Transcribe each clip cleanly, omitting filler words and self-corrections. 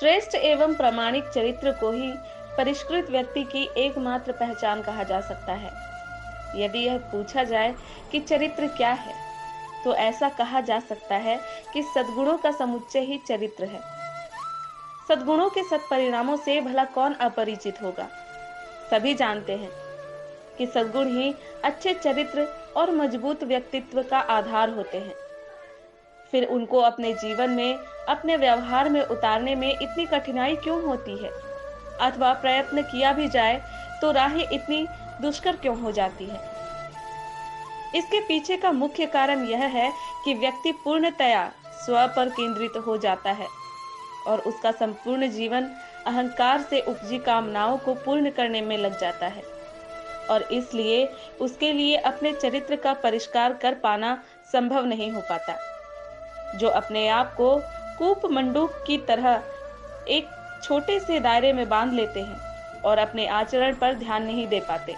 श्रेष्ठ एवं प्रामाणिक चरित्र को ही परिष्कृत व्यक्ति की एकमात्र पहचान कहा जा सकता है। यदि यह पूछा जाए कि चरित्र क्या है, तो ऐसा कहा जा सकता है कि सद्गुणों का समुच्चय ही चरित्र है। सद्गुणों के सत्परिणामों से भला कौन अपरिचित होगा। सभी जानते हैं कि सद्गुण ही अच्छे चरित्र और मजबूत व्यक्तित्व का आधार होते हैं। फिर उनको अपने जीवन में, अपने व्यवहार में उतारने में इतनी कठिनाई क्यों होती है, अथवा प्रयत्न किया भी जाए तो राहें इतनी दुष्कर क्यों हो जाती है। इसके पीछे का मुख्य कारण यह है कि व्यक्ति पूर्णतया स्व पर केंद्रित हो जाता है और उसका संपूर्ण जीवन अहंकार से उपजी कामनाओं को पूर्ण करने में लग जाता है, और इसलिए उसके लिए अपने चरित्र का परिष्कार कर पाना संभव नहीं हो पाता। जो अपने आप को कूप मंडूक की तरह एक छोटे से दायरे में बांध लेते हैं और अपने आचरण पर ध्यान नहीं दे पाते,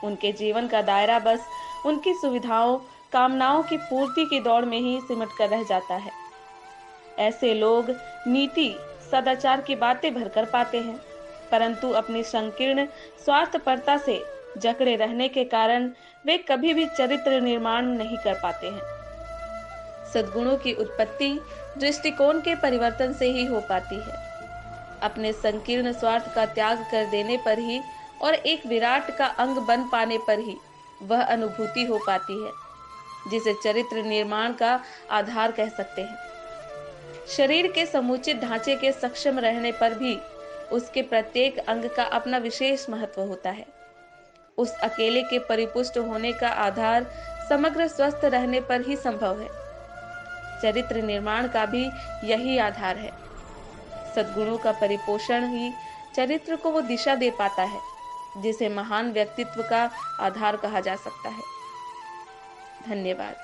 उनके जीवन का दायरा बस उनकी सुविधाओं, कामनाओं की पूर्ति की दौड़ में ही सिमट कर रह जाता है। ऐसे लोग नीति, सदाचार की बातें भरकर पाते हैं, परंतु अपनी संकीर्ण स्वार्थपरता से जकड़े रहने के कारण वे कभी भी चरित्र निर्माण नहीं कर पाते हैं। सद्गुणों की उत्पत्ति दृष्टिकोण के परिवर्तन से ही हो पाती है। अपने संकीर्ण स्वार्थ का त्याग कर देने पर ही और एक विराट का अंग बन पाने पर ही वह अनुभूति हो पाती है जिसे चरित्र निर्माण का आधार कह सकते हैं। शरीर के समुचित ढांचे के सक्षम रहने पर भी उसके प्रत्येक अंग का अपना विशेष महत्व होता है। उस अकेले के परिपुष्ट होने का आधार समग्र स्वस्थ रहने पर ही संभव है। चरित्र निर्माण का भी यही आधार है। सद्गुणों का परिपोषण ही चरित्र को वो दिशा दे पाता है जिसे महान व्यक्तित्व का आधार कहा जा सकता है। धन्यवाद।